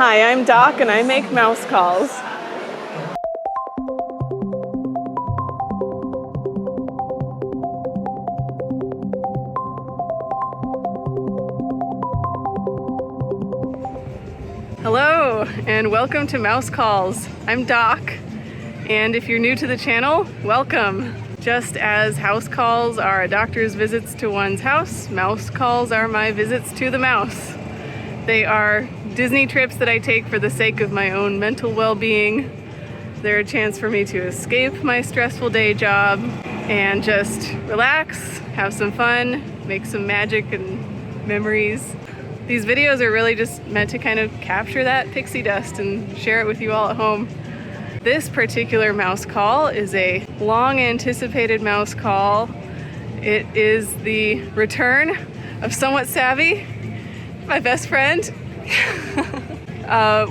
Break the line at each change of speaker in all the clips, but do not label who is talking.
Hi, I'm Doc and I make mouse calls. Hello and welcome to Mouse Calls. I'm Doc, and if you're new to the channel, welcome. Just as house calls are a doctor's visits to one's house, mouse calls are my visits to the mouse. They are Disney trips that I take for the sake of my own mental well-being. They're a chance for me to escape my stressful day job and just relax, have some fun, make some magic and memories. These videos are really just meant to kind of capture that pixie dust and share it with you all at home. This particular mouse call is a long anticipated mouse call. It is the return of Somewhat Savvy, my best friend.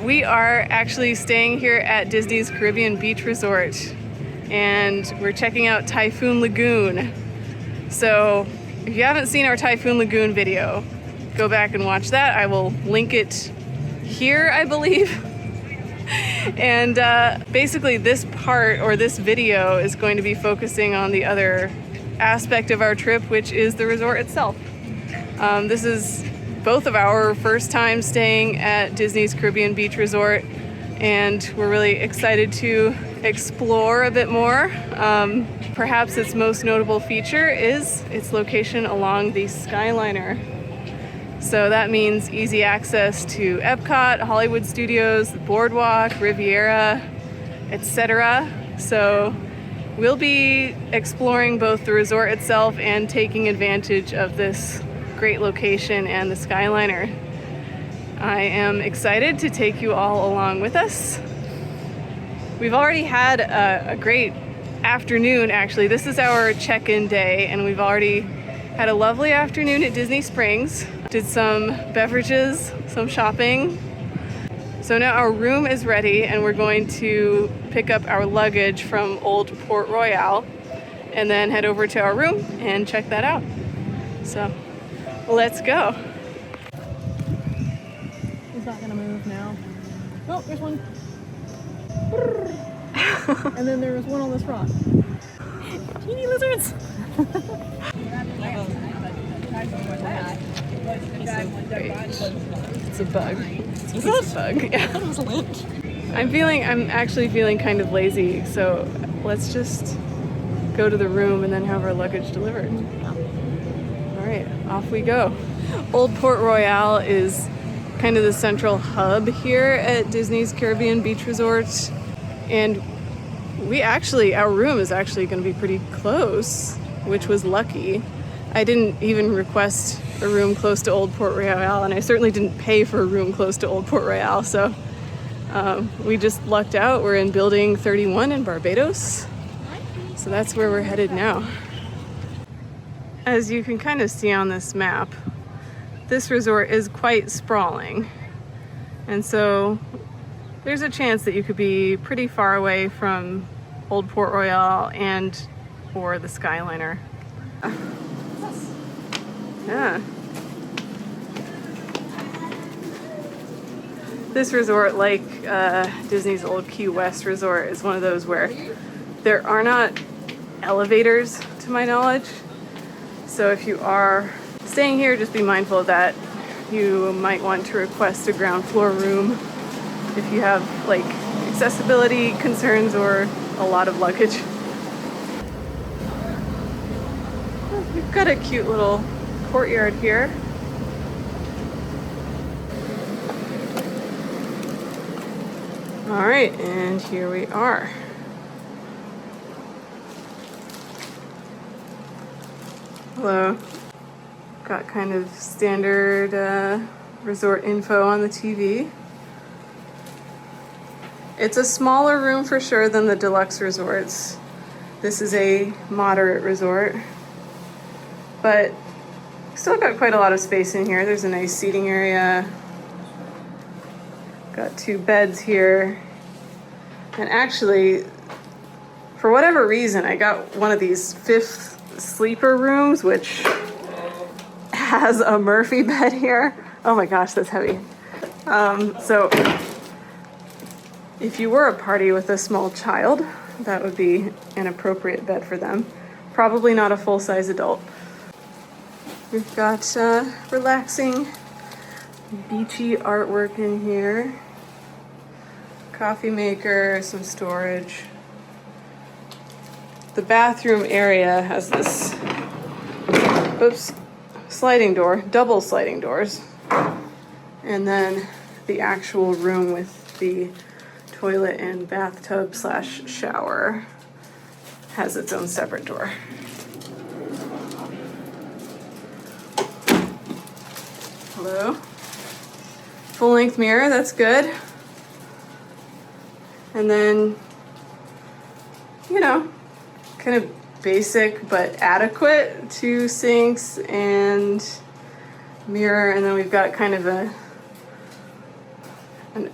We are actually staying here at Disney's Caribbean Beach Resort, and we're checking out Typhoon Lagoon. So if you haven't seen our Typhoon Lagoon video, go back and watch that. I will link it here, I believe. And basically this part, or this video, is going to be focusing on the other aspect of our trip, which is the resort itself. This is both of our first time staying at Disney's Caribbean Beach Resort, and we're really excited to explore a bit more. Perhaps its most notable feature is its location along the Skyliner. So that means easy access to Epcot, Hollywood Studios, the Boardwalk, Riviera, etc. So we'll be exploring both the resort itself and taking advantage of this great location and the Skyliner. I am excited to take you all along with us. We've already had a great afternoon, actually. This is our check-in day, and we've already had a lovely afternoon at Disney Springs. Did some beverages, some shopping. So now our room is ready, and we're going to pick up our luggage from Old Port Royale and then head over to our room and check that out. So let's go.
He's not gonna move now. Oh, there's one. And then there was one on this rock. Teeny lizards.
It's a bug. It's a bug. Yeah.
That was a lint.
I'm actually feeling kind of lazy, so let's just go to the room and then have our luggage delivered. All right, off we go. Old Port Royale is kind of the central hub here at Disney's Caribbean Beach Resort, and our room is actually going to be pretty close, which was lucky. I didn't even request a room close to Old Port Royale, and I certainly didn't pay for a room close to Old Port Royale, so we just lucked out. We're in Building 31 in Barbados, so that's where we're headed now. As you can kind of see on this map, this resort is quite sprawling, and so there's a chance that you could be pretty far away from Old Port Royale or the Skyliner. Yeah. This resort, like Disney's old Key West resort, is one of those where there are not elevators, to my knowledge. So if you are staying here, just be mindful of that. You might want to request a ground floor room if you have like accessibility concerns or a lot of luggage. We've got a cute little courtyard here. All right, and here we are. Hello. Got kind of standard resort info on the TV. It's a smaller room for sure than the deluxe resorts. This is a moderate resort, but still got quite a lot of space in here. There's a nice seating area. Got 2 beds here. And actually, for whatever reason, I got one of these 5th sleeper rooms, which has a Murphy bed here. Oh my gosh, that's heavy. So if you were a party with a small child, that would be an appropriate bed for them. Probably not a full-size adult. We've got relaxing, beachy artwork in here. Coffee maker, some storage. The bathroom area has this, oops, sliding door, double sliding doors. And then the actual room with the toilet and bathtub slash shower has its own separate door. Hello. Full length mirror, that's good. And then, you know, kind of basic but adequate, 2 sinks and mirror. And then we've got kind of an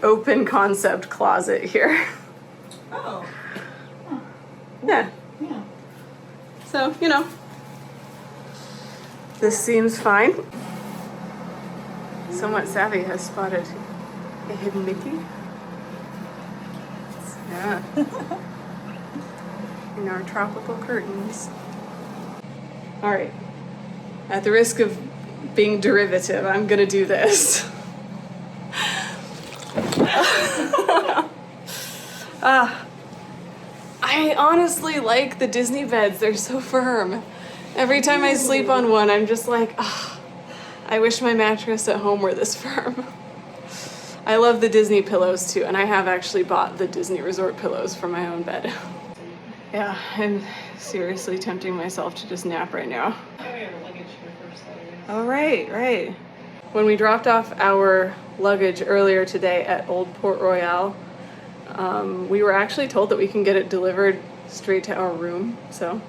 open concept closet here.
Oh. Huh.
Yeah.
Yeah.
So, you know, this seems fine. Somewhat Savvy has spotted a hidden Mickey. Yeah. In our tropical curtains. All right. At the risk of being derivative, I'm gonna do this. I honestly like the Disney beds. They're so firm. Every time I sleep on one, I'm just like, I wish my mattress at home were this firm. I love the Disney pillows too, and I have actually bought the Disney Resort pillows for my own bed. Yeah, I'm seriously tempting myself to just nap right now. Oh, right. When we dropped off our luggage earlier today at Old Port Royale, we were actually told that we can get it delivered straight to our room, so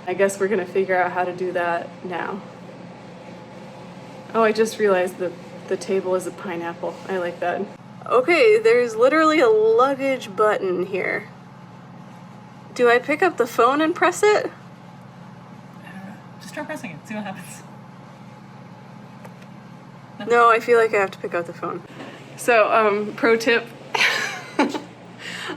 I guess we're gonna figure out how to do that now. Oh, I just realized the table is a pineapple. I like that. Okay, there's literally a luggage button here. Do I pick up the phone and press it?
I don't know. Just try pressing it. See what happens.
No, I feel like I have to pick up the phone. So, pro tip.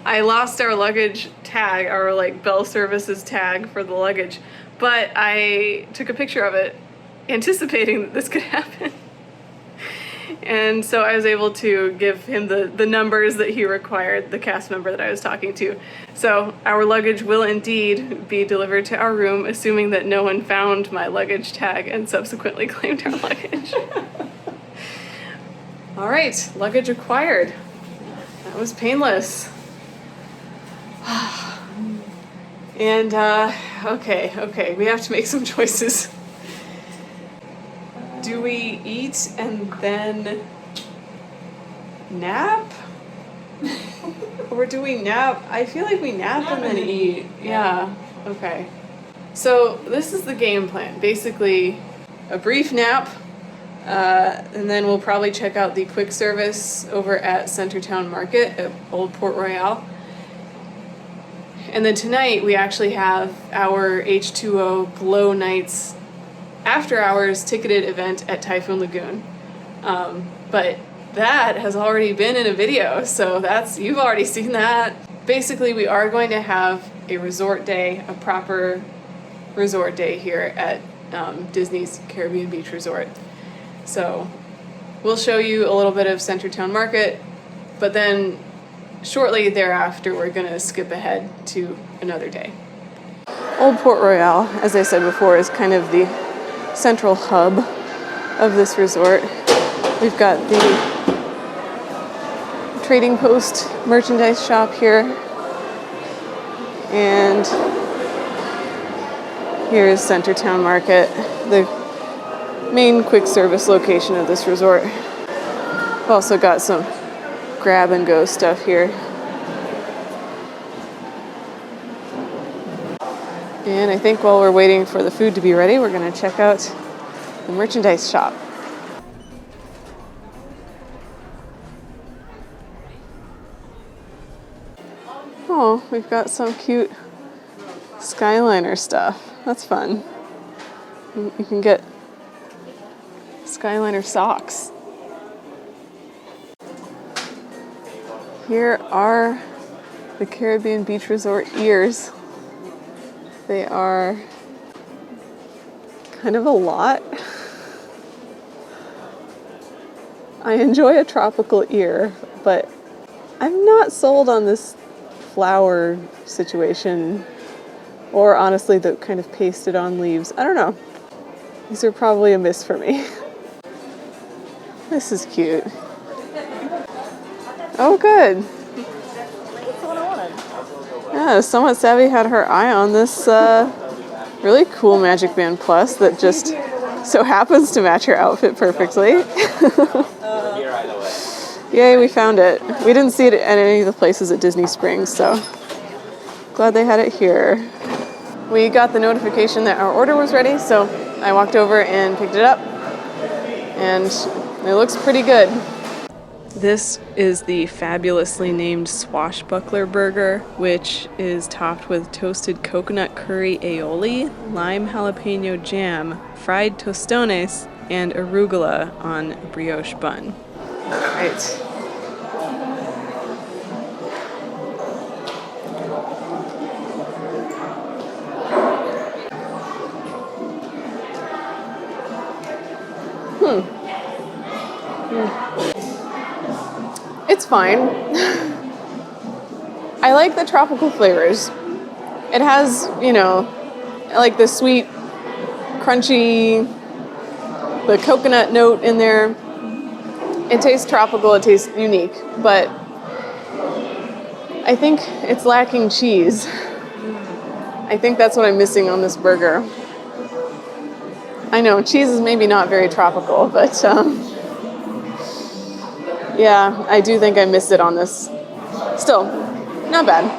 I lost our luggage tag, our like Bell Services tag for the luggage, but I took a picture of it anticipating that this could happen. And so I was able to give him the numbers that he required, the cast member that I was talking to. So our luggage will indeed be delivered to our room, assuming that no one found my luggage tag and subsequently claimed our luggage. All right, luggage acquired. That was painless. And okay, we have to make some choices. Do we eat and then nap? Or do we nap? I feel like we nap and then eat. Yeah, okay. So this is the game plan. Basically, a brief nap, and then we'll probably check out the quick service over at Centertown Market at Old Port Royale. And then tonight we actually have our H2O Glow Nights after hours ticketed event at Typhoon Lagoon. But that has already been in a video, so you've already seen that. Basically, we are going to have a resort day, a proper resort day here at Disney's Caribbean Beach Resort. So we'll show you a little bit of Centertown Market, but then shortly thereafter we're gonna skip ahead to another day. Old Port Royale, as I said before, is kind of the central hub of this resort. We've got the Trading Post merchandise shop here, and here is Centertown Market, the main quick service location of this resort. We've also got some grab and go stuff here. And I think while we're waiting for the food to be ready, we're gonna check out the merchandise shop. Oh, we've got some cute Skyliner stuff. That's fun. You can get Skyliner socks. Here are the Caribbean Beach Resort ears. They are kind of a lot. I enjoy a tropical ear, but I'm not sold on this flower situation, or honestly the kind of pasted on leaves. I don't know. These are probably a miss for me. This is cute. Oh, good.
That's what I wanted.
Yeah, Somewhat Savvy had her eye on this really cool Magic Band Plus that just so happens to match your outfit perfectly. Yay, we found it. We didn't see it at any of the places at Disney Springs, so glad they had it here. We got the notification that our order was ready, so I walked over and picked it up, and it looks pretty good. This is the fabulously named Swashbuckler Burger, which is topped with toasted coconut curry aioli, lime jalapeno jam, fried tostones, and arugula on a brioche bun. All right. It's fine. I like the tropical flavors. It has, you know, like the sweet, crunchy, the coconut note in there. It tastes tropical, it tastes unique, but I think it's lacking cheese. I think that's what I'm missing on this burger. I know, cheese is maybe not very tropical, but yeah, I do think I missed it on this. Still, not bad.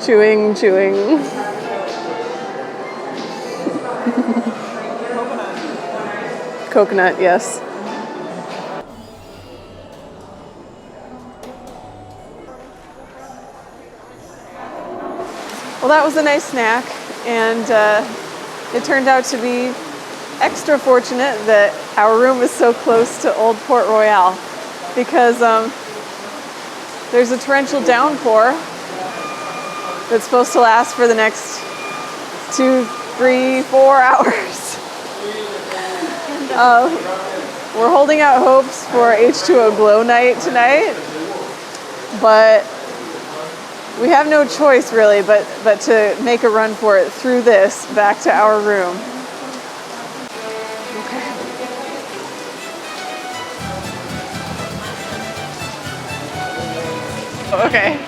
Chewing. Coconut, yes. Well, that was a nice snack, and it turned out to be extra fortunate that our room is so close to Old Port Royale, because there's a torrential downpour that's supposed to last for the next 2, 3, 4 hours. We're holding out hopes for H2O Glow Night tonight, but we have no choice really but to make a run for it through this back to our room. Okay.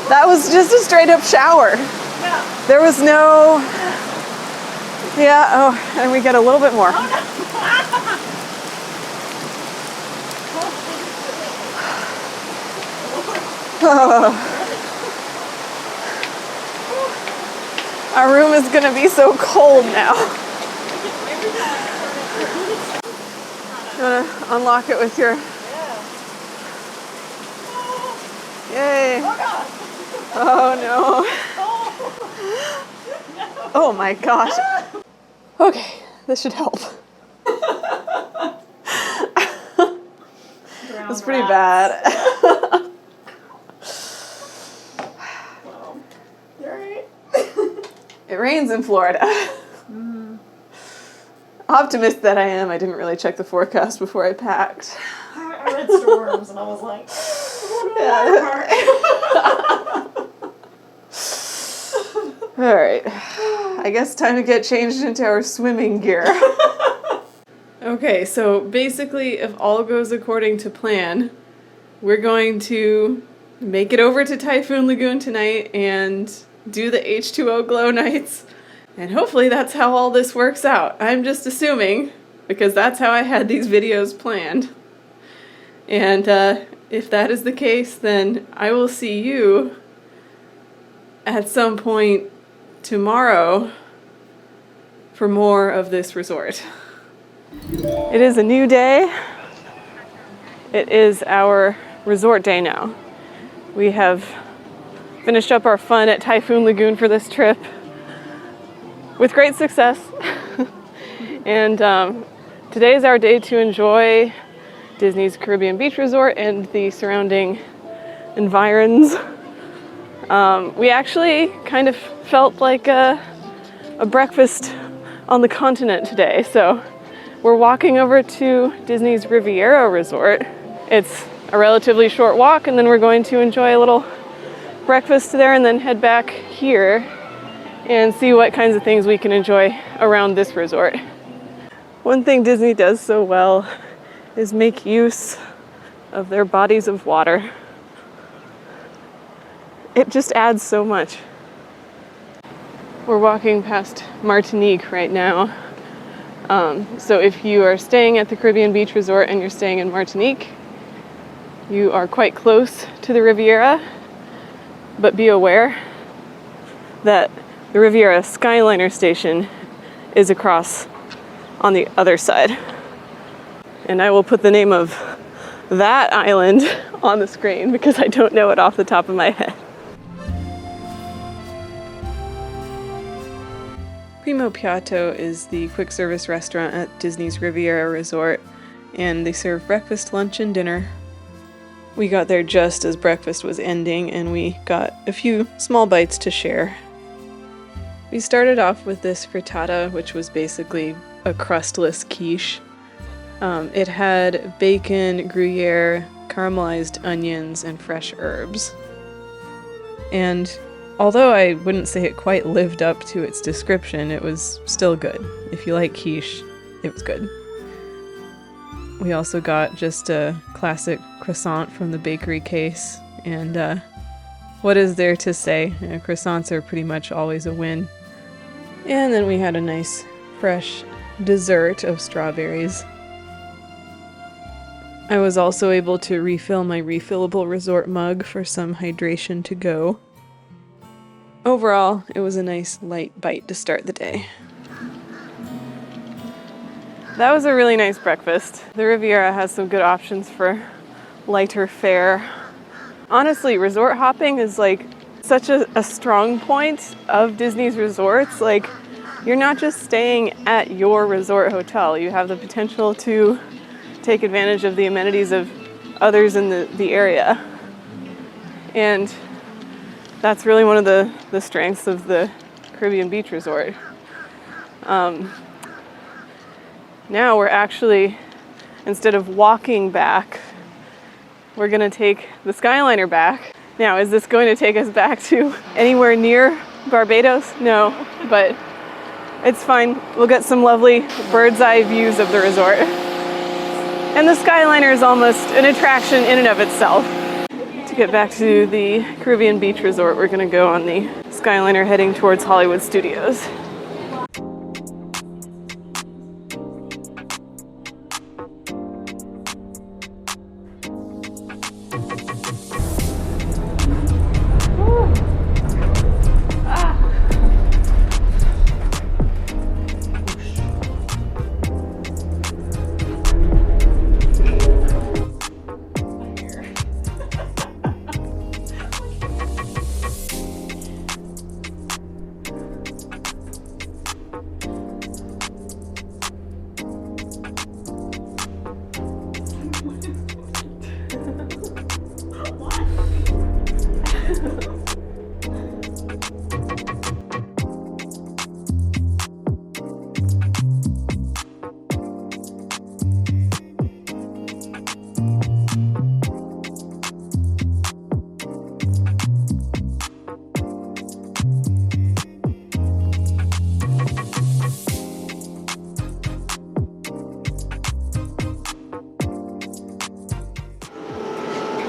That was just a straight up shower.
Yeah.
There was no... Yeah, oh, and we get a little bit more. Our room is gonna be so cold now. You wanna unlock it with your... Yay. Oh no. Oh my gosh. Okay, this should help. That's pretty bad. It rains in Florida. Optimist that I am, I didn't really check the forecast before I packed.
I read storms and I was like,
all right, I guess time to get changed into our swimming gear. Okay, so basically if all goes according to plan, we're going to make it over to Typhoon Lagoon tonight and do the H2O Glow nights And hopefully that's how all this works out. I'm just assuming, because that's how I had these videos planned. And if that is the case, then I will see you at some point tomorrow for more of this resort. It is a new day. It is our resort day now. We have finished up our fun at Typhoon Lagoon for this trip with great success. And today is our day to enjoy Disney's Caribbean Beach Resort and the surrounding environs. We actually kind of felt like a breakfast on the continent today. So we're walking over to Disney's Riviera Resort. It's a relatively short walk, and then we're going to enjoy a little breakfast there and then head back here and see what kinds of things we can enjoy around this resort. One thing Disney does so well is make use of their bodies of water. It just adds so much. We're walking past Martinique right now. So if you are staying at the Caribbean Beach Resort and you're staying in Martinique, you are quite close to the Riviera, but be aware that the Riviera Skyliner station is across on the other side. And I will put the name of that island on the screen because I don't know it off the top of my head. Primo Piatto is the quick service restaurant at Disney's Riviera Resort, and they serve breakfast, lunch, and dinner. We got there just as breakfast was ending, and we got a few small bites to share. We started off with this frittata, which was basically a crustless quiche. It had bacon, Gruyere, caramelized onions, and fresh herbs. And although I wouldn't say it quite lived up to its description, it was still good. If you like quiche, it was good. We also got just a classic croissant from the bakery case, and what is there to say? Croissants are pretty much always a win. And then we had a nice fresh dessert of strawberries. I was also able to refill my refillable resort mug for some hydration to go. Overall, it was a nice light bite to start the day. That was a really nice breakfast. The Riviera has some good options for lighter fare. Honestly, resort hopping is like such a strong point of Disney's resorts. Like, you're not just staying at your resort hotel. You have the potential to take advantage of the amenities of others in the area. And that's really one of the strengths of the Caribbean Beach Resort. Now we're actually, instead of walking back, we're gonna take the Skyliner back. Now, is this going to take us back to anywhere near Barbados? No, but it's fine. We'll get some lovely bird's eye views of the resort. And the Skyliner is almost an attraction in and of itself. To get back to the Caribbean Beach Resort, we're gonna go on the Skyliner heading towards Hollywood Studios.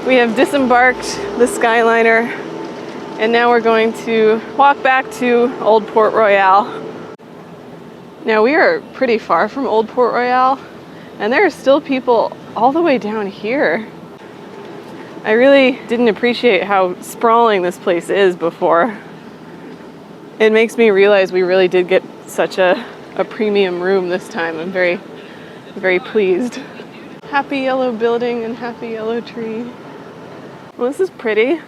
We have disembarked the Skyliner, and now we're going to walk back to Old Port Royale. Now we are pretty far from Old Port Royale, and there are still people all the way down here. I really didn't appreciate how sprawling this place is before. It makes me realize we really did get such a premium room this time. I'm very, very pleased. Happy yellow building and happy yellow tree. Well, this is pretty.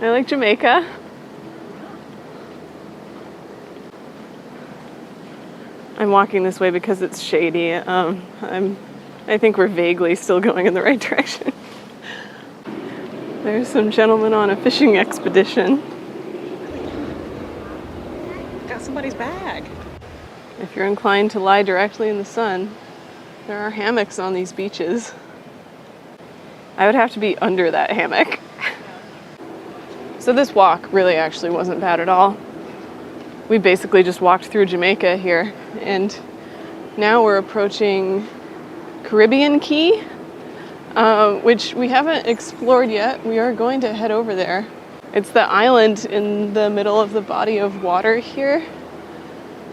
I like Jamaica. I'm walking this way because it's shady. I think we're vaguely still going in the right direction. There's some gentlemen on a fishing expedition.
Got somebody's bag.
If you're inclined to lie directly in the sun, there are hammocks on these beaches. I would have to be under that hammock. So this walk really actually wasn't bad at all. We basically just walked through Jamaica here, and now we're approaching Caribbean Key, which we haven't explored yet. We are going to head over there. It's the island in the middle of the body of water here,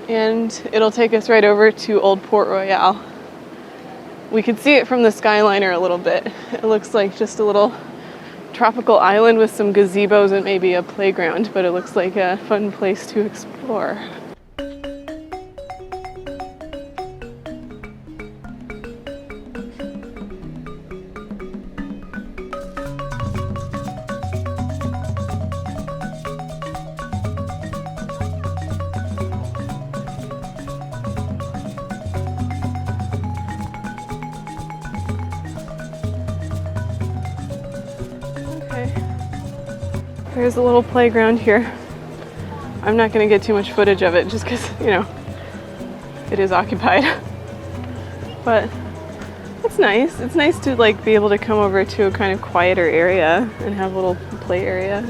and it'll take us right over to Old Port Royale. We could see it from the Skyliner a little bit. It looks like just a little tropical island with some gazebos and maybe a playground, but it looks like a fun place to explore. There's a little playground here. I'm not going to get too much footage of it just because, you know, it is occupied. But it's nice. It's nice to like be able to come over to a kind of quieter area and have a little play area.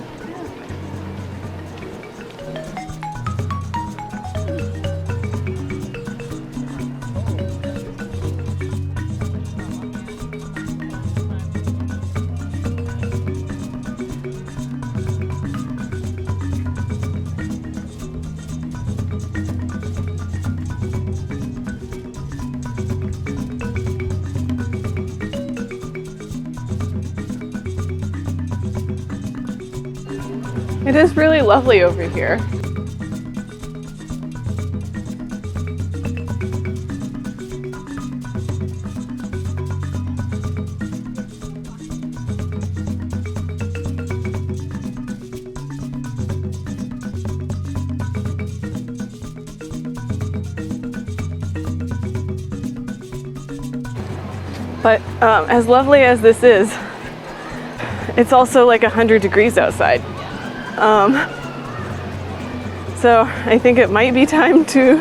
It is really lovely over here. But as lovely as this is, it's also like 100 degrees outside. So I think it might be time to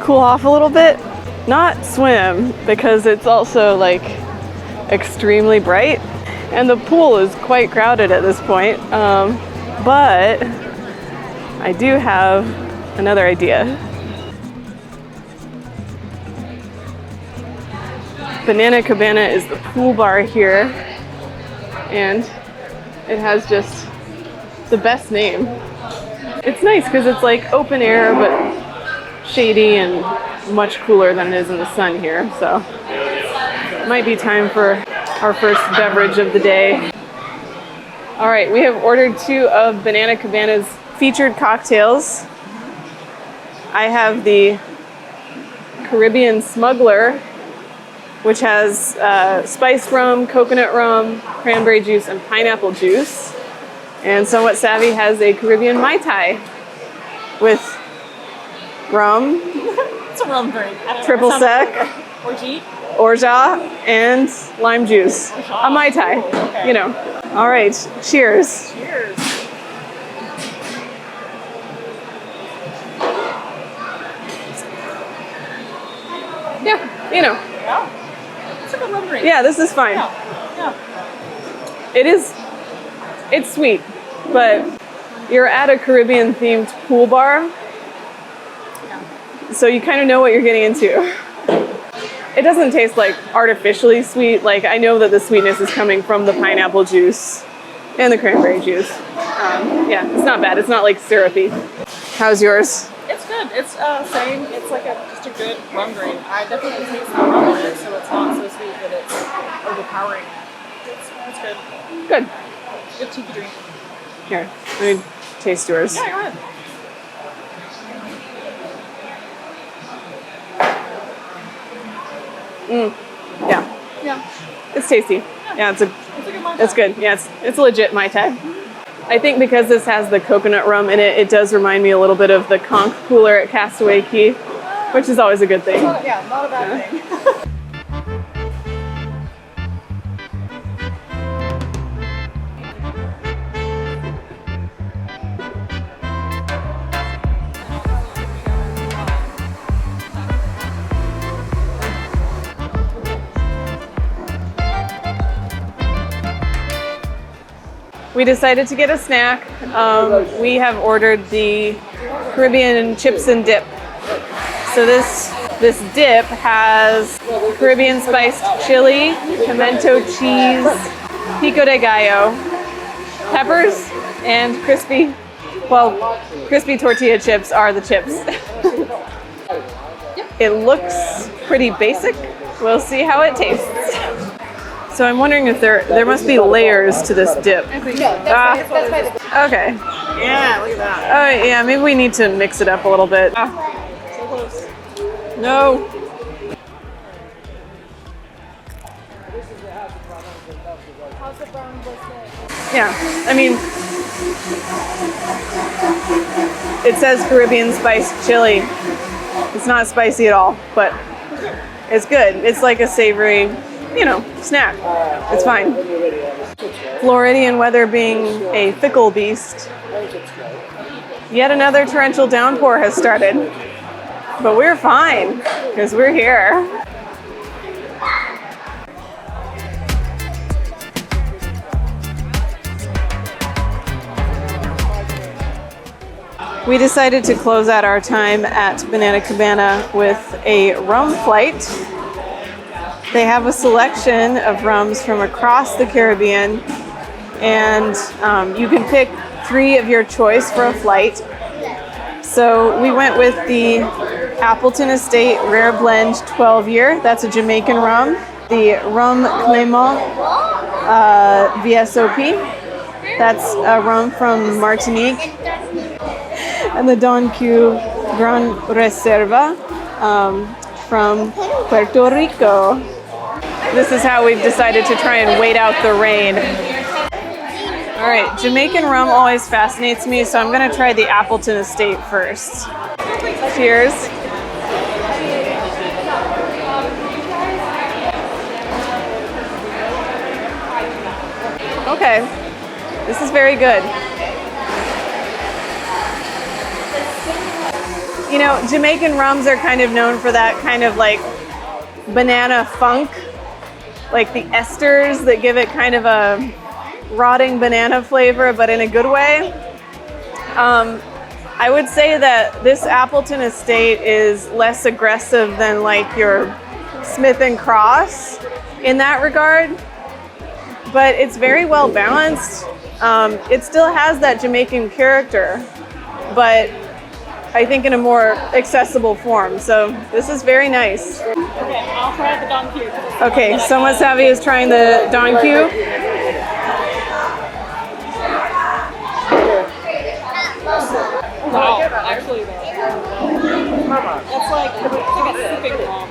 cool off a little bit. Not swim, because it's also like extremely bright and the pool is quite crowded at this point. But I do have another idea. Banana Cabana is the pool bar here, and it has just the best name. It's nice because it's like open air but shady and much cooler than it is in the sun here, so it might be time for our first beverage of the day. All right, we have ordered 2 of Banana Cabana's featured cocktails. I have the Caribbean Smuggler, which has spiced rum, coconut rum, cranberry juice, and pineapple juice. And Somewhat Savvy has a Caribbean Mai Tai with rum,
It's a rum drink. I don't know.
triple
It
sec,
sounds like
orgeat, and lime juice. A Mai Tai,
Okay.
you know. All right, cheers.
Cheers.
Yeah, you know.
Yeah. It's a good rum drink.
Yeah, this is fine.
Yeah.
It's sweet, but you're at a Caribbean themed pool bar, so you kind of know what you're getting into. It doesn't taste like artificially sweet. Like, I know that the sweetness is coming from the pineapple juice and the cranberry juice. Yeah, it's not bad. It's not like syrupy. How's yours?
It's good. It's same. It's like just a good rum grain. I definitely taste the rum in it, so it's not so sweet that it's overpowering. It's good.
Good.
Good tiki drink.
Here, let me taste yours.
Yeah, go ahead.
Yeah,
Yeah.
it's tasty. Yeah, it's
It's a good Mai Tai.
it's good. Yeah, it's legit Mai Tai. I think because this has the coconut rum in it, it does remind me a little bit of the conch cooler at Castaway Cay, which is always a good thing.
Not a bad thing.
We decided to get a snack. We have ordered the Caribbean chips and dip. So this dip has Caribbean spiced chili, pimento cheese, pico de gallo, peppers, and crispy tortilla chips are the chips. It looks pretty basic. We'll see how it tastes. So I'm wondering if there must be layers to this dip. Okay.
Yeah, look at that.
Oh yeah, maybe we need to mix it up a little bit.
So close.
No. Yeah, I mean, it says Caribbean spiced chili. It's not spicy at all, but it's good. It's like a savory, snack. It's fine. Floridian weather being a fickle beast, yet another torrential downpour has started. But we're fine, because we're here. We decided to close out our time at Banana Cabana with a rum flight. They have a selection of rums from across the Caribbean, and you can pick 3 of your choice for a flight. So we went with the Appleton Estate Rare Blend 12-year. That's a Jamaican rum. The Rum Clément VSOP. That's a rum from Martinique. And the Don Q Gran Reserva from Puerto Rico. This is how we've decided to try and wait out the rain. All right, Jamaican rum always fascinates me, so I'm gonna try the Appleton Estate first. Cheers. Okay, this is very good. Jamaican rums are kind of known for that kind of like banana funk, like the esters that give it kind of a rotting banana flavor, but in a good way. I would say that this Appleton Estate is less aggressive than like your Smith & Cross in that regard, but it's very well balanced. It still has that Jamaican character, but I think in a more accessible form. So this is very nice.
Okay, I'll try the Don Q.
Okay, Soma Savvy is trying the Don Q.
Wow, actually though. It's like a sipping rum.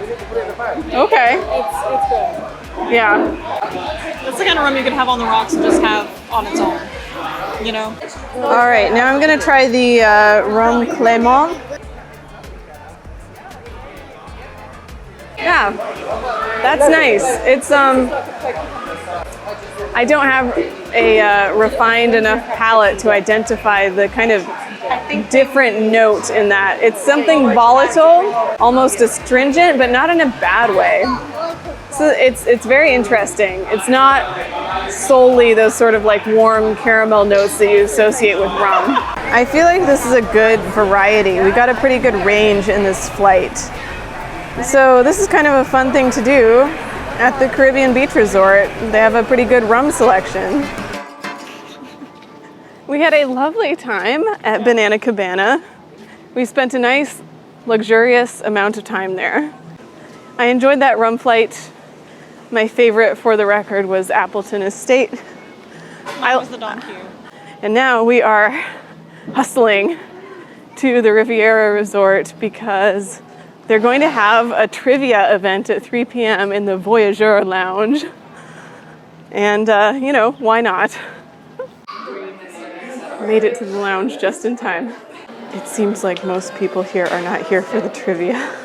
Okay.
It's good.
Yeah.
It's the kind of rum you can have on the rocks and just have on its own.
All right, now I'm gonna try the Rum Clément. Yeah, that's nice. It's I don't have a refined enough palate to identify the kind of different note in that. It's something volatile, almost astringent, but not in a bad way. So it's very interesting. It's not solely those sort of like warm caramel notes that you associate with rum. I feel like this is a good variety. We got a pretty good range in this flight. So this is kind of a fun thing to do at the Caribbean Beach Resort. They have a pretty good rum selection. We had a lovely time at Banana Cabana. We spent a nice luxurious amount of time there. I enjoyed that rum flight. My favorite, for the record, was Appleton Estate.
Mine was the donkey.
And now we are hustling to the Riviera Resort because they're going to have a trivia event at 3 p.m. in the Voyageur Lounge. And, you know, why not? Made it to the lounge just in time. It seems like most people here are not here for the trivia.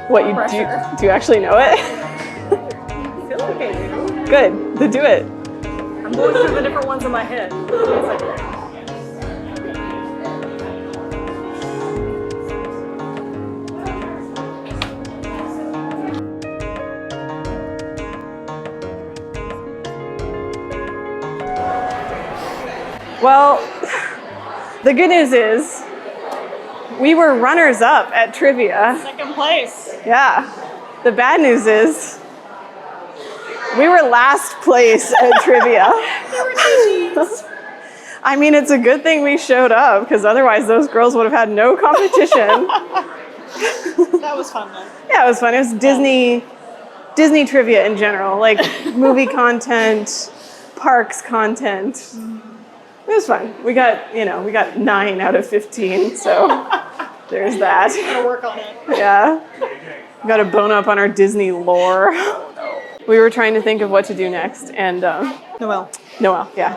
What, do you actually know it?
I feel like I do.
Good, then do it.
I'm going through the different ones in my head.
Well, the good news is we were runners up at trivia.
Second place.
Yeah. The bad news is we were last place at trivia.
There were 2 teams.
I mean, it's a good thing we showed up because otherwise those girls would have had no competition.
That was fun though.
Yeah, it was fun. It was Disney trivia in general, like movie content, parks content. It was fun. We got 9 out of 15, so there's that.
Gotta work on it.
Yeah. Got to bone up on our Disney lore. We were trying to think of what to do next, and Noelle, yeah.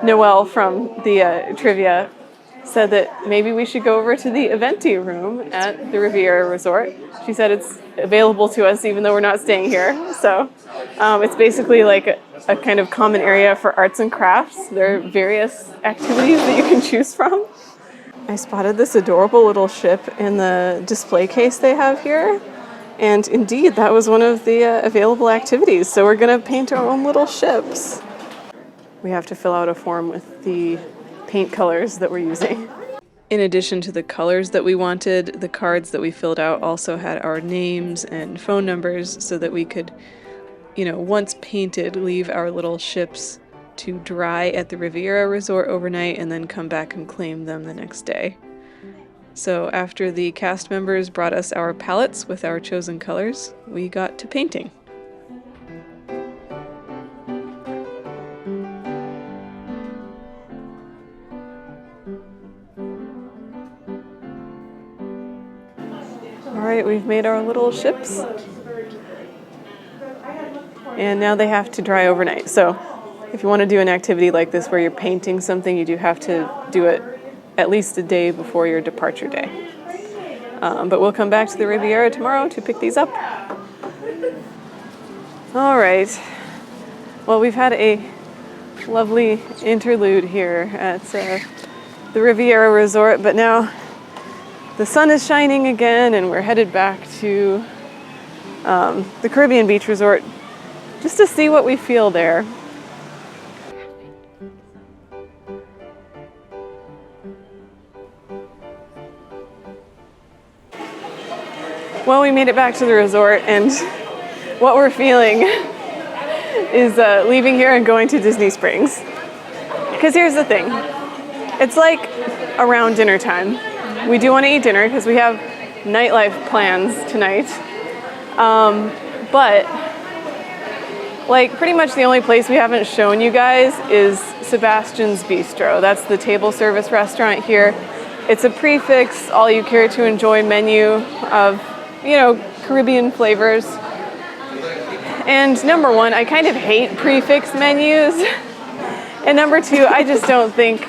Noelle from the trivia said that maybe we should go over to the Eventi room at the Riviera Resort. She said it's available to us even though we're not staying here. So it's basically like a kind of common area for arts and crafts. There are various activities that you can choose from. I spotted this adorable little ship in the display case they have here. And indeed, that was one of the available activities. So we're going to paint our own little ships. We have to fill out a form with the paint colors that we're using. In addition to the colors that we wanted, the cards that we filled out also had our names and phone numbers so that we could, once painted, leave our little ships to dry at the Riviera Resort overnight and then come back and claim them the next day. So after the cast members brought us our palettes with our chosen colors, we got to painting. Alright, we've made our little ships. And now they have to dry overnight. So if you want to do an activity like this where you're painting something, you do have to do it at least a day before your departure day. But we'll come back to the Riviera tomorrow to pick these up. All right. Well, we've had a lovely interlude here at the Riviera Resort, but now the sun is shining again and we're headed back to the Caribbean Beach Resort just to see what we feel there. Well, we made it back to the resort, and what we're feeling is leaving here and going to Disney Springs. Because here's the thing. It's like around dinner time. We do want to eat dinner because we have nightlife plans tonight. But like pretty much the only place we haven't shown you guys is Sebastian's Bistro. That's the table service restaurant here. It's a prefix, all you care to enjoy menu of, Caribbean flavors. And number one, I kind of hate prefix menus. And number two, I just don't think,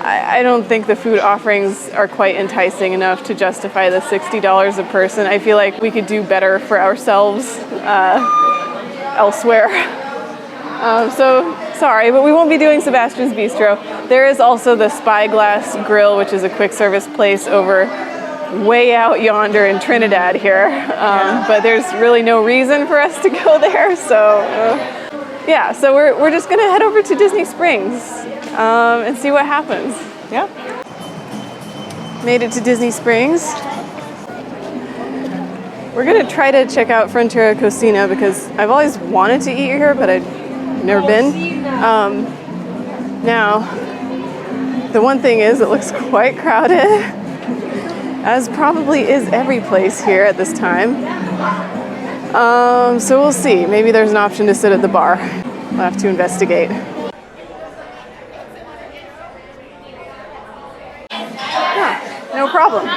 I don't think the food offerings are quite enticing enough to justify the $60 a person. I feel like we could do better for ourselves elsewhere. So sorry, but we won't be doing Sebastian's Bistro. There is also the Spyglass Grill, which is a quick service place over way out yonder in Trinidad here. But there's really no reason for us to go there, so Yeah, so we're just gonna head over to Disney Springs and see what happens.
Yeah.
Made it to Disney Springs. We're gonna try to check out Frontera Cocina because I've always wanted to eat here, but I've never been. Now, the one thing is it looks quite crowded, as probably is every place here at this time. So we'll see. Maybe there's an option to sit at the bar. We'll have to investigate. Yeah, no problem.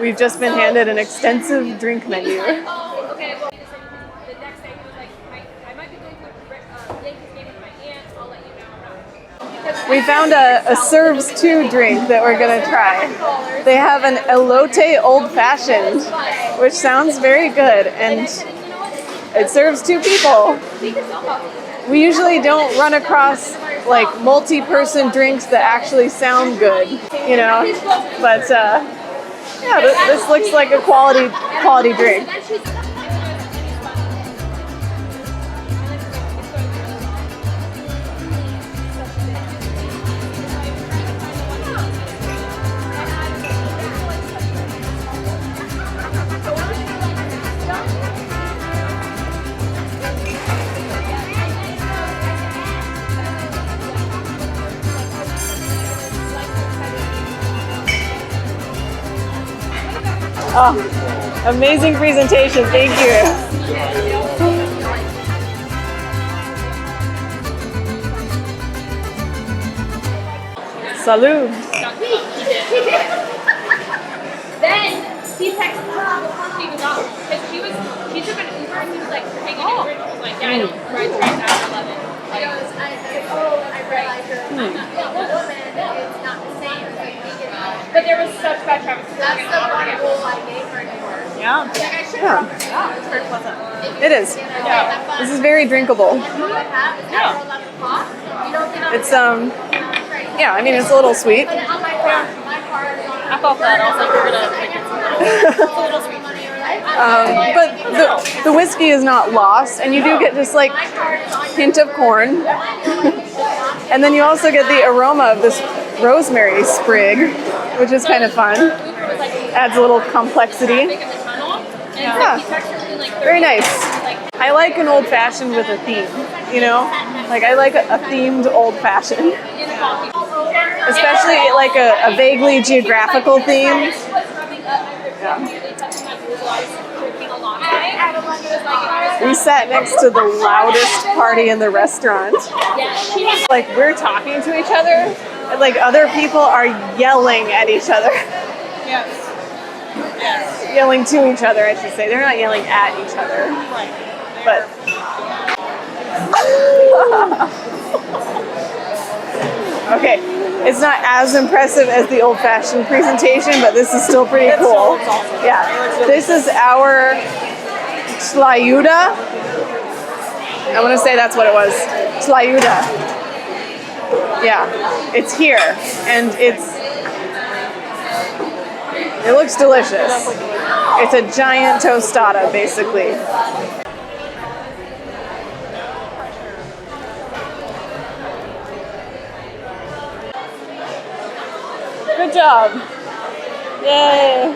We've just been handed an extensive drink menu. We found a serves two drink that we're gonna try. They have an elote old fashioned, which sounds very good, and it serves two people. We usually don't run across like multi-person drinks that actually sound good, you know. But yeah, this looks like a quality drink. Oh, amazing presentation. Thank you. Salud.
Then he texted her before she got because she took an Uber and he was like taking an Uber and she was like, yeah, I don't ride trains after 11. I realized it's not the same. But there was such bad traffic. That's the one rule I gave her anymore.
Yeah.
Yeah,
It's very pleasant.
it is.
Yeah.
This is very drinkable.
Yeah.
It's yeah, I mean it's a little sweet.
I thought that. I was like, we're gonna make it a little sweet.
But the whiskey is not lost, and you do get this like hint of corn, and then you also get the aroma of this rosemary sprig, which is kind of fun. Adds a little complexity. Yeah, very nice. I like an old fashioned with a theme, you know? Like I like a themed old fashioned. Especially like a vaguely geographical theme. Yeah. We sat next to the loudest party in the restaurant. Like we're talking to each other, and like other people are yelling at each other.
Yes. Yes.
Yelling to each other, I should say. They're not yelling at each other.
Right.
But okay, it's not as impressive as the old-fashioned presentation, but this is still pretty cool. Yeah, this is our Tlayuda. I want to say that's what it was. Tlayuda. Yeah, it's here, and it looks delicious. It's a giant tostada, basically. Good job. Yay.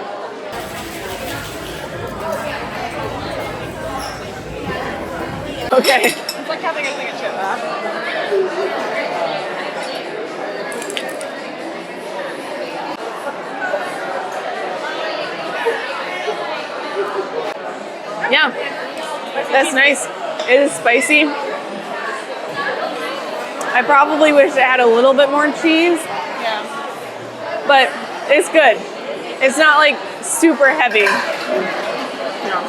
Okay.
It's like having a thing of chip,
Yeah, that's nice. It is spicy. I probably wish it had a little bit more cheese.
Yeah.
But it's good. It's not like super heavy. No.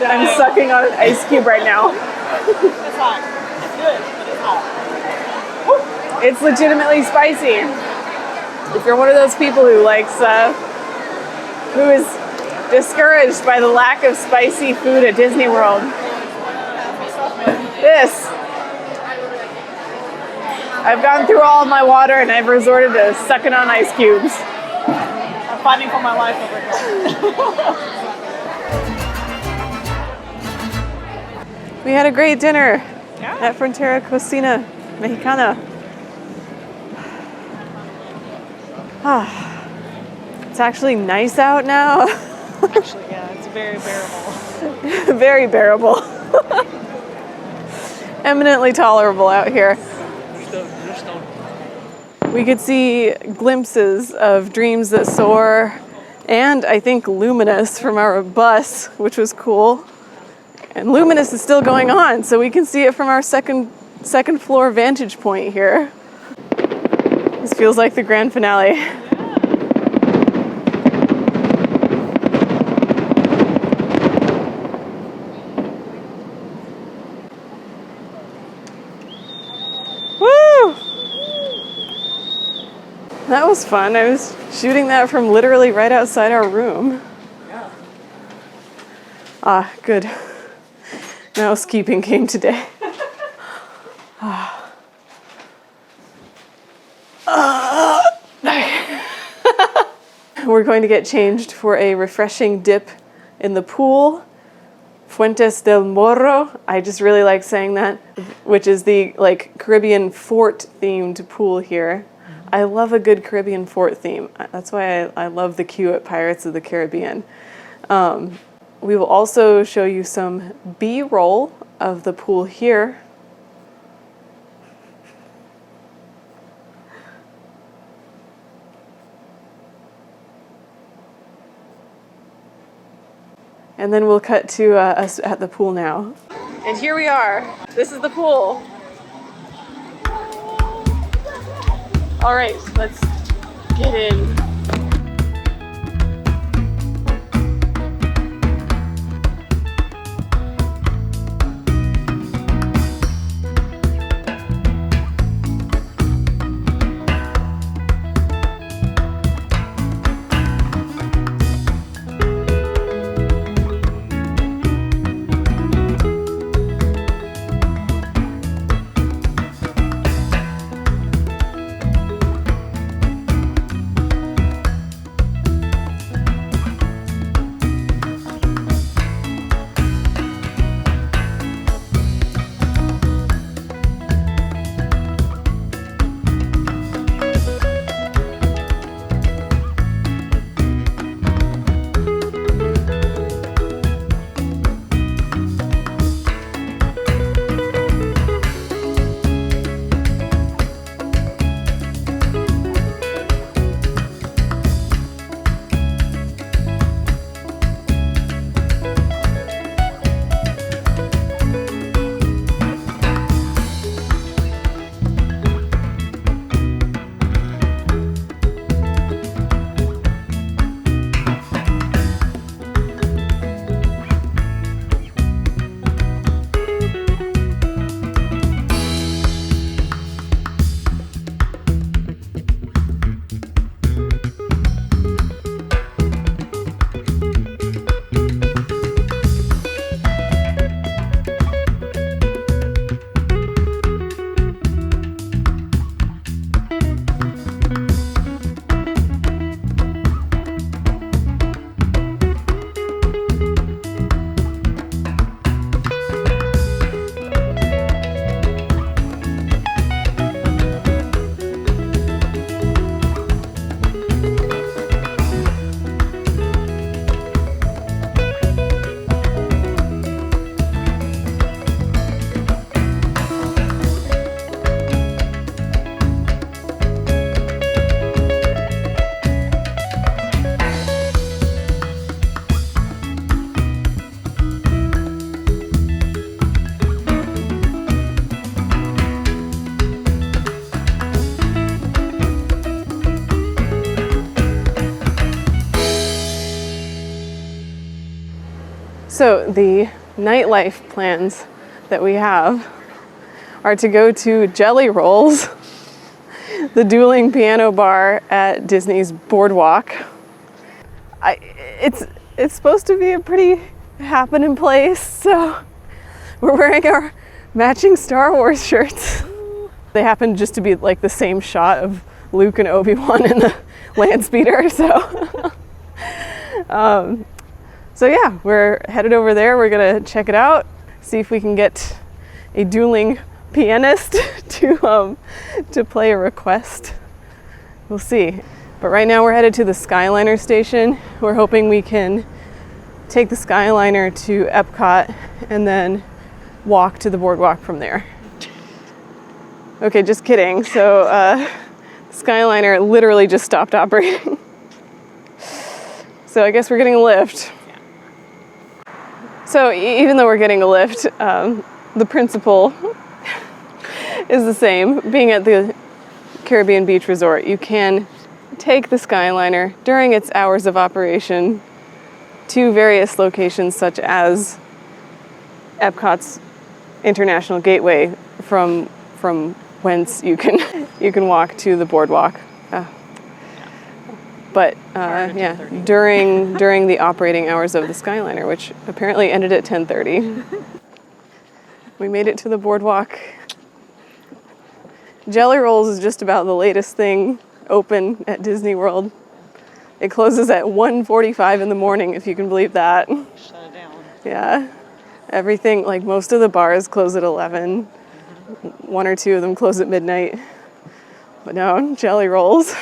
I'm sucking on an ice cube right now.
It's hot. It's good, but it's hot.
It's legitimately spicy. If you're one of those people who likes, who is discouraged by the lack of spicy food at Disney World, this I've gone through all of my water and I've resorted to sucking on ice cubes.
I'm fighting for my life over here.
We had a great dinner
Yeah.
at Frontera Cocina Mexicana. It's actually nice out now.
Actually, yeah, it's very bearable.
Very bearable. Eminently tolerable out here. We could see glimpses of Dreams That Soar and I think Luminous from our bus, which was cool. And Luminous is still going on, so we can see it from our second floor vantage point here. This feels like the grand finale. Woo! That was fun. I was shooting that from literally right outside our room.
Yeah.
Ah, good. Housekeeping came today. We're going to get changed for a refreshing dip in the pool. Fuentes del Morro. I just really like saying that, which is the Caribbean fort themed pool here. I love a good Caribbean fort theme. That's why I love the queue at Pirates of the Caribbean. We will also show you some B-roll of the pool here. And then we'll cut to us at the pool now. And here we are. This is the pool. All right, let's get in. So the nightlife plans that we have are to go to Jellyrolls, the dueling piano bar at Disney's Boardwalk. It's supposed to be a pretty happening place, so we're wearing our matching Star Wars shirts. They happen just to be like the same shot of Luke and Obi-Wan in the land speeder, so. So yeah, we're headed over there. We're gonna check it out, see if we can get a dueling pianist to play a request. We'll see. But right now we're headed to the Skyliner station. We're hoping we can take the Skyliner to Epcot and then walk to the Boardwalk from there. Okay, just kidding. So Skyliner literally just stopped operating. So I guess we're getting a lift. So even though we're getting a lift, the principle is the same. Being at the Caribbean Beach Resort, you can take the Skyliner during its hours of operation to various locations such as Epcot's International Gateway, from whence you can walk to the Boardwalk. But yeah, during the operating hours of the Skyliner, which apparently ended at 10:30. We made it to the Boardwalk. Jellyrolls is just about the latest thing open at Disney World. It closes at 1:45 in the morning, if you can believe that.
Shut it down.
Yeah. Everything, like most of the bars close at 11. One or two of them close at midnight. But no, Jellyrolls.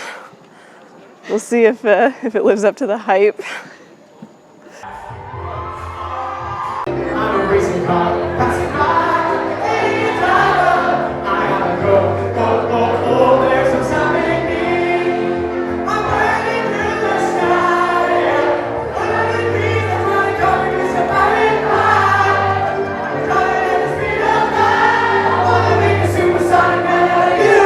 We'll see if it lives up to the hype.
I'm a racing car, passing by, hey, driver. I gotta go, there's some stopping me. I'm burning through the sky, yeah. Under the trees, I'm running, going to somebody high. I'm running at the speed of light. I wanna make a supersonic man out of you.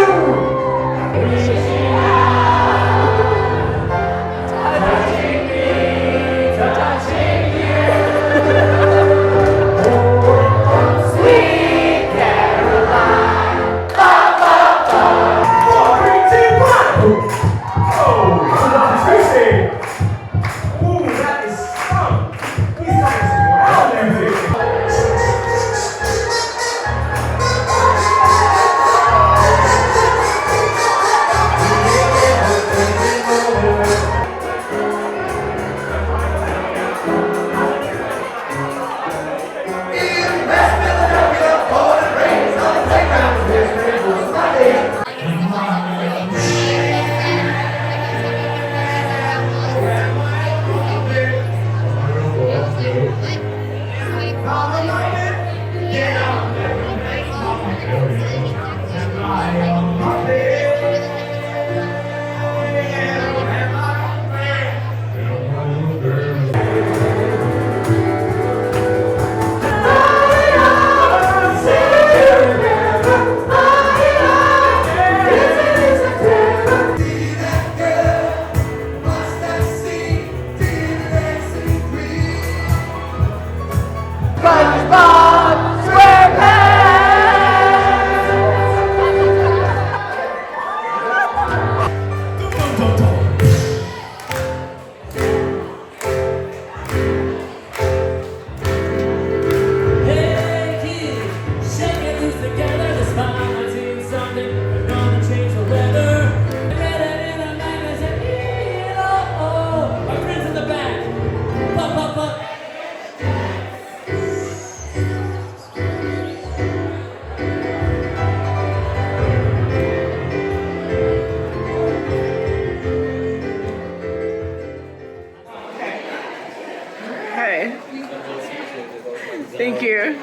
Thank you.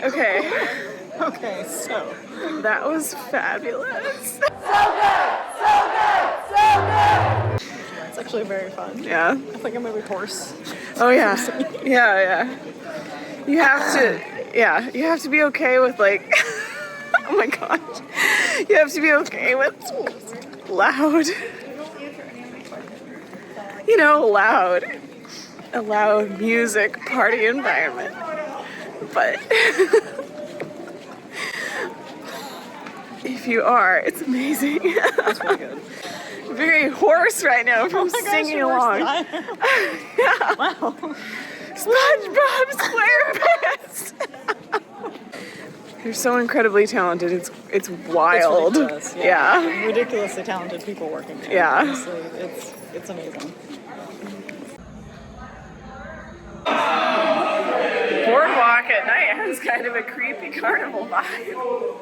Okay.
Okay, so
That was fabulous.
it's actually very fun.
Yeah.
I think I'm gonna be hoarse.
Oh yeah. Yeah. You have to be okay with like, oh my gosh. You have to be okay with loud. A loud music party environment. But if you are, it's amazing.
That's really good.
Very hoarse right now from singing along. Yeah.
Wow.
SpongeBob SquarePants. They're so incredibly talented. It's wild.
It's ridiculous.
Yeah.
Ridiculously talented people working there.
Yeah.
Honestly, it's amazing.
Boardwalk at night has kind of a creepy carnival vibe.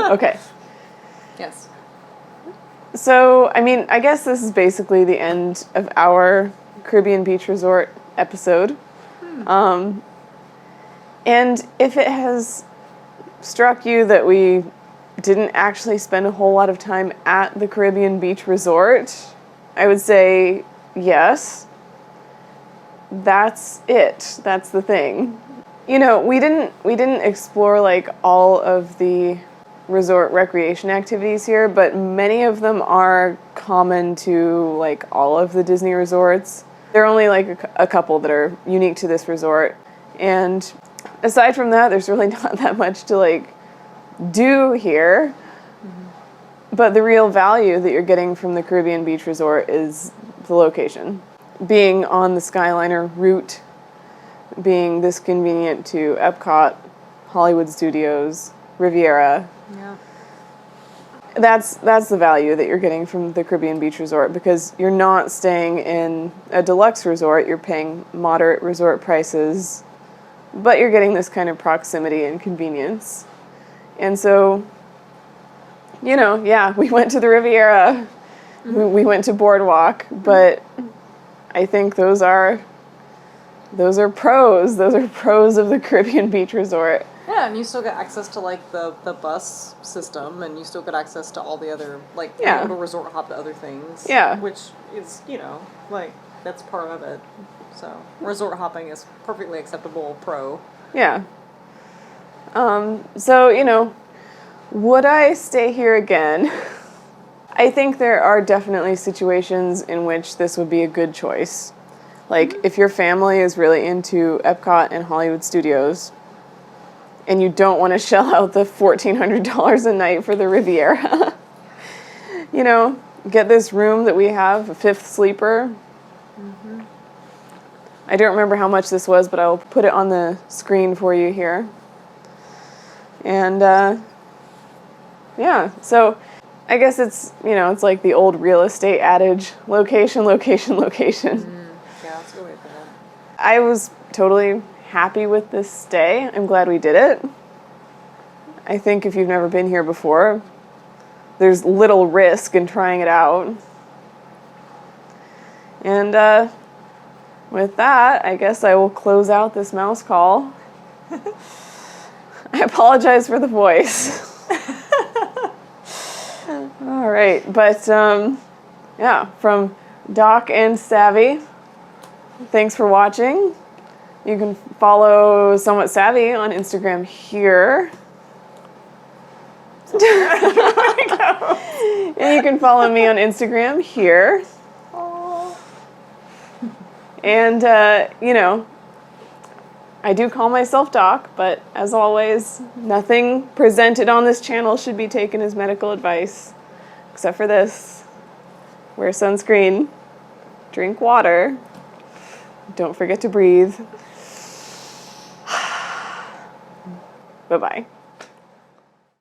Okay.
Yes.
So, I mean, I guess this is basically the end of our Caribbean Beach Resort episode. And if it has struck you that we didn't actually spend a whole lot of time at the Caribbean Beach Resort, I would say yes. That's it. That's the thing. You know, we didn't explore like all of the resort recreation activities here, but many of them are common to like all of the Disney resorts. There are only like a couple that are unique to this resort. And aside from that, there's really not that much to like do here. But the real value that you're getting from the Caribbean Beach Resort is the location. Being on the Skyliner route, being this convenient to Epcot, Hollywood Studios, Riviera.
Yeah.
That's the value that you're getting from the Caribbean Beach Resort, because you're not staying in a deluxe resort. You're paying moderate resort prices, but you're getting this kind of proximity and convenience. And so, you know, yeah, we went to the Riviera, we went to Boardwalk, but I think those are pros. Those are pros of the Caribbean Beach Resort.
Yeah, and you still get access to like the bus system, and you still get access to all the other like
Yeah.
being able to resort hop to other things.
Yeah.
Which is, you know, like that's part of it. So resort hopping is perfectly acceptable pro.
Yeah. So, you know, would I stay here again? I think there are definitely situations in which this would be a good choice. Like, if your family is really into Epcot and Hollywood Studios, and you don't want to shell out the $1,400 a night for the Riviera, you know, get this room that we have, a 5th sleeper. I don't remember how much this was, but I will put it on the screen for you here. And, yeah, so I guess it's, you know, it's like the old real estate adage, location, location, location.
Yeah, that's a good way to put it.
I was totally happy with this stay. I'm glad we did it. I think if you've never been here before, there's little risk in trying it out. And with that, I guess I will close out this mouse call. I apologize for the voice. All right, but yeah, from Doc and Savvy, thanks for watching. You can follow Somewhat Savvy on Instagram here. And you can follow me on Instagram here. And, you know, I do call myself Doc, but as always, nothing presented on this channel should be taken as medical advice, except for this. Wear sunscreen, drink water, don't forget to breathe. Bye-bye.